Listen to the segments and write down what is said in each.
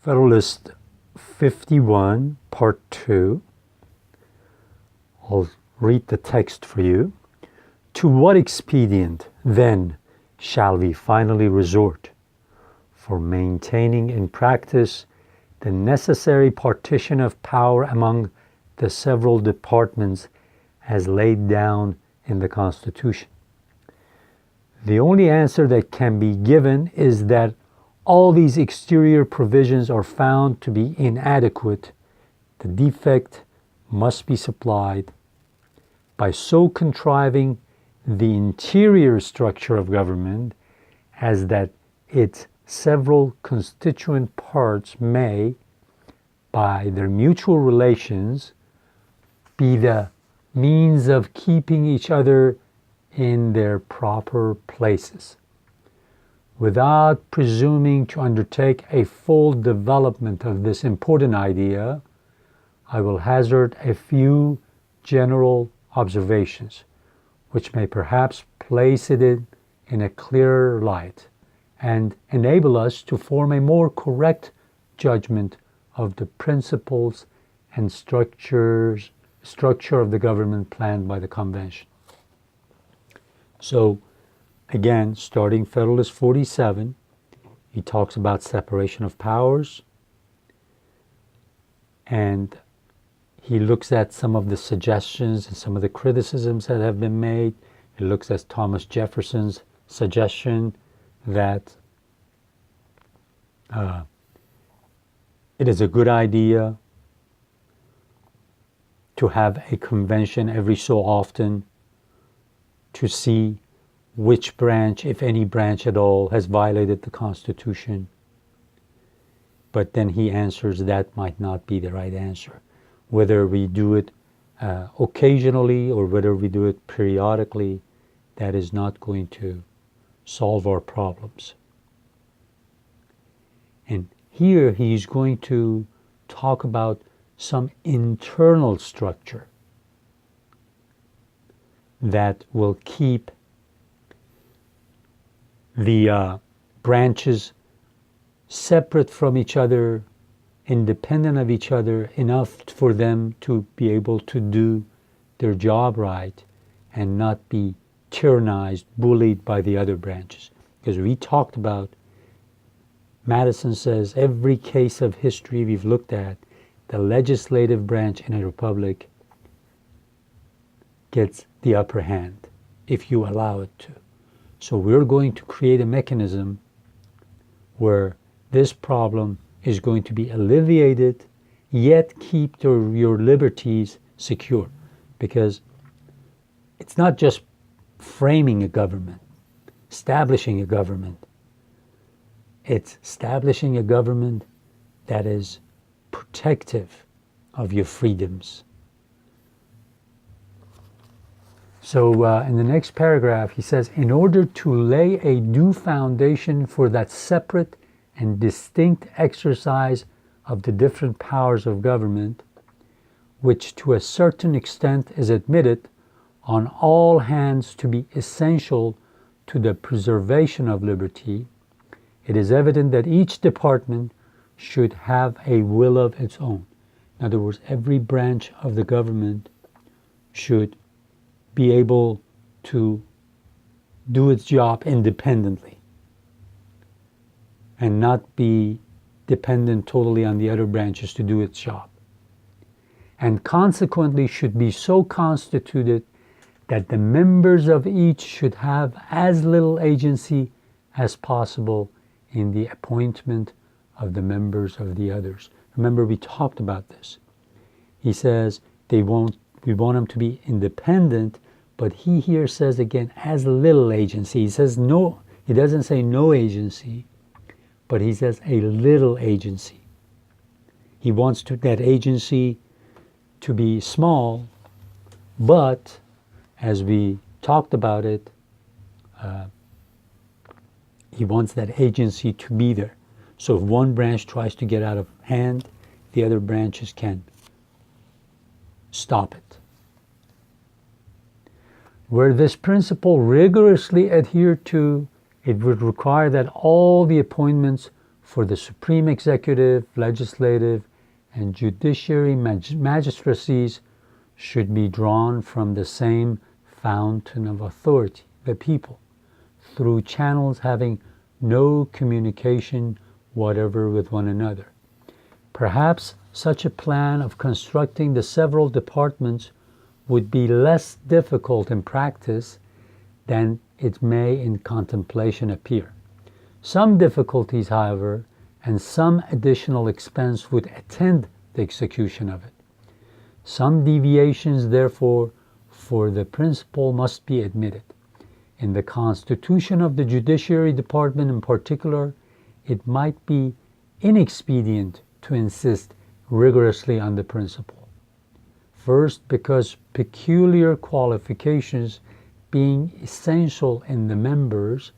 Federalist 51, Part 2. I'll read the text for you. To what expedient, then, shall we finally resort for maintaining in practice the necessary partition of power among the several departments as laid down in the Constitution? The only answer that can be given is that all these exterior provisions are found to be inadequate. The defect must be supplied by so contriving the interior structure of government as that its several constituent parts may, by their mutual relations, be the means of keeping each other in their proper places. Without presuming to undertake a full development of this important idea, I will hazard a few general observations, which may perhaps place it in a clearer light and enable us to form a more correct judgment of the principles and structure of the government planned by the Convention. So, again, starting Federalist 47, he talks about separation of powers, and he looks at some of the suggestions and some of the criticisms that have been made. He looks at Thomas Jefferson's suggestion that it is a good idea to have a convention every so often to see which branch, if any branch at all, has violated the Constitution. But then he answers that might not be the right answer. Whether we do it occasionally or whether we do it periodically, that is not going to solve our problems. And here he's going to talk about some internal structure that will keep the branches separate from each other, independent of each other, enough for them to be able to do their job right and not be tyrannized, bullied by the other branches. Because we talked about, Madison says, every case of history we've looked at, the legislative branch in a republic gets the upper hand if you allow it to. So we're going to create a mechanism where this problem is going to be alleviated, yet keep your liberties secure. Because it's not just framing a government, establishing a government. It's establishing a government that is protective of your freedoms. So in the next paragraph, he says, in order to lay a due foundation for that separate and distinct exercise of the different powers of government, which to a certain extent is admitted on all hands to be essential to the preservation of liberty, it is evident that each department should have a will of its own. In other words, every branch of the government should be able to do its job independently and not be dependent totally on the other branches to do its job. And consequently should be so constituted that the members of each should have as little agency as possible in the appointment of the members of the others. Remember, we talked about this. He says we want them to be independent, but he here says again, as little agency. He says no, he doesn't say no agency, but he says a little agency. He wants that agency to be small, but as we talked about it, he wants that agency to be there. So if one branch tries to get out of hand, the other branches can stop it. Were this principle rigorously adhered to, it would require that all the appointments for the supreme executive, legislative, and judiciary magistracies should be drawn from the same fountain of authority, the people, through channels having no communication whatever with one another. Perhaps such a plan of constructing the several departments would be less difficult in practice than it may in contemplation appear. Some difficulties, however, and some additional expense would attend the execution of it. Some deviations, therefore, for the principle must be admitted. In the constitution of the Judiciary Department in particular, it might be inexpedient to insist rigorously on the principle. First, because peculiar qualifications being essential in the members,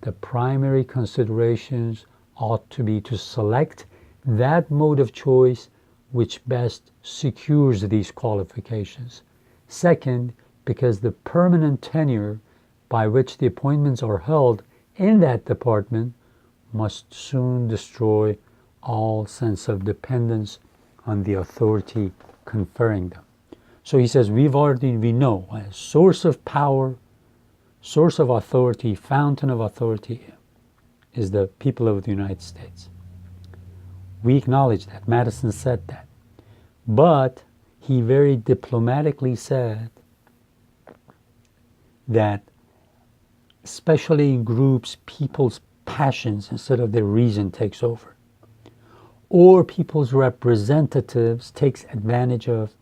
the primary considerations ought to be to select that mode of choice which best secures these qualifications. Second, because the permanent tenure by which the appointments are held in that department must soon destroy all sense of dependence on the authority conferring them. So he says, we know a source of power, source of authority, fountain of authority is the people of the United States. We acknowledge that. Madison said that. But he very diplomatically said that, especially in groups, people's passions instead of their reason takes over. Or people's representatives take advantage of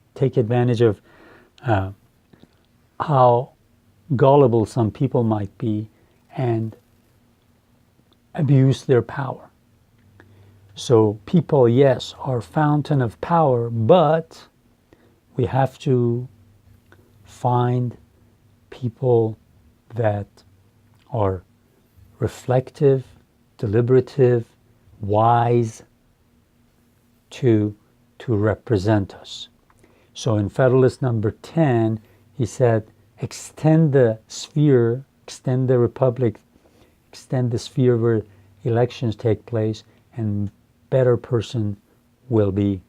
how gullible some people might be and abuse their power. So people, yes, are fountain of power, but we have to find people that are reflective, deliberative, wise to represent us. So in Federalist number 10, he said, extend the sphere, extend the republic, extend the sphere where elections take place, and better person will be,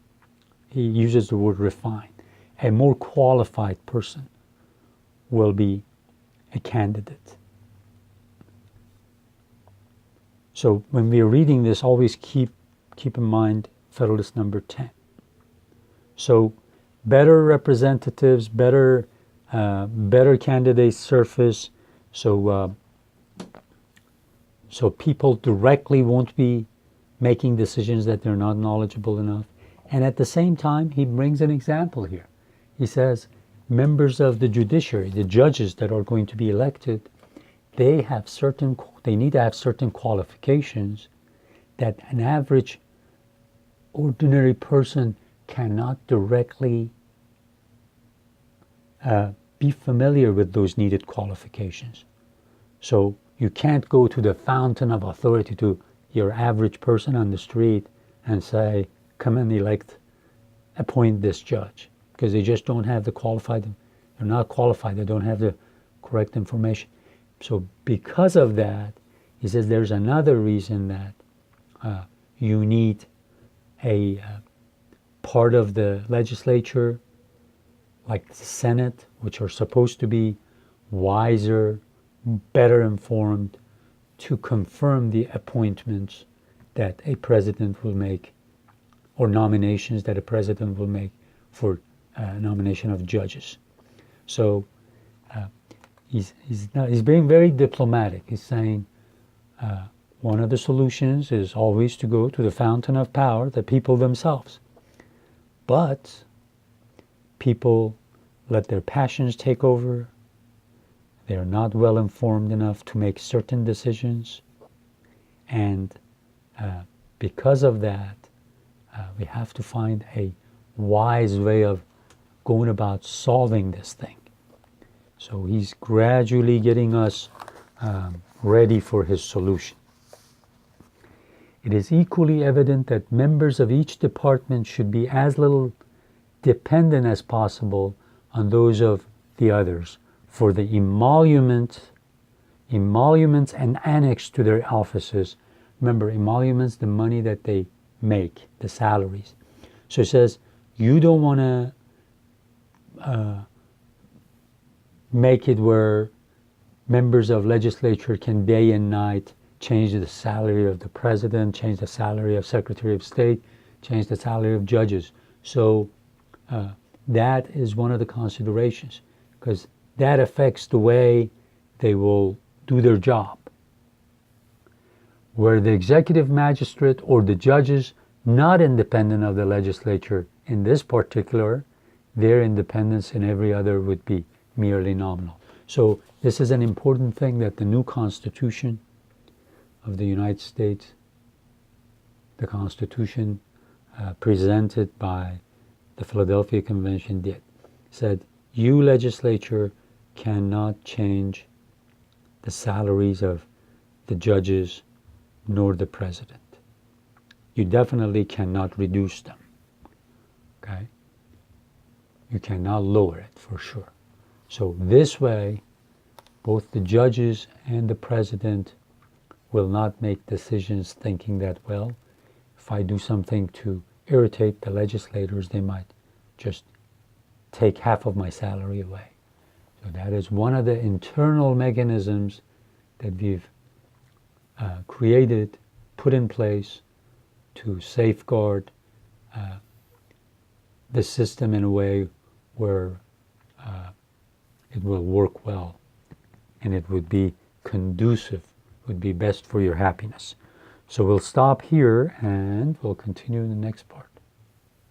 he uses the word refined, a more qualified person will be a candidate. So when we're reading this, always keep in mind Federalist number 10. So better representatives, better candidates surface, so people directly won't be making decisions that they're not knowledgeable enough. And at the same time, he brings an example here. He says, members of the judiciary, the judges that are going to be elected, they need to have certain qualifications that an average ordinary person cannot directly be familiar with those needed qualifications. So you can't go to the fountain of authority, to your average person on the street, and say, come and appoint this judge, because they just don't have they're not qualified, they don't have the correct information. So because of that, he says there's another reason that you need a part of the legislature, like the Senate, which are supposed to be wiser, better informed, to confirm the appointments that a president will make, or nominations that a president will make for nomination of judges. So he's being very diplomatic. He's saying one of the solutions is always to go to the fountain of power, the people themselves. But people let their passions take over. They are not well informed enough to make certain decisions. And because of that, we have to find a wise way of going about solving this thing. So he's gradually getting us ready for his solution. It is equally evident that members of each department should be as little dependent as possible on those of the others for the emoluments and annex to their offices, Remember, emoluments, the money that they make, the salaries. So it says, you don't want to make it where members of legislature can day and night change the salary of the president, change the salary of Secretary of State, change the salary of judges. So that is one of the considerations, because that affects the way they will do their job. Where the executive magistrate or the judges not independent of the legislature in this particular, their independence in every other would be merely nominal. So this is an important thing, that the new Constitution of the United States, the Constitution presented by the Philadelphia Convention did, said, you legislature cannot change the salaries of the judges nor the president. You definitely cannot reduce them. Okay? You cannot lower it for sure. So this way, both the judges and the president will not make decisions thinking that, well, if I do something to irritate the legislators, they might just take half of my salary away. So that is one of the internal mechanisms that we've created, put in place to safeguard the system in a way where it will work well and it would be conducive, would be best for your happiness. So we'll stop here and we'll continue in the next part.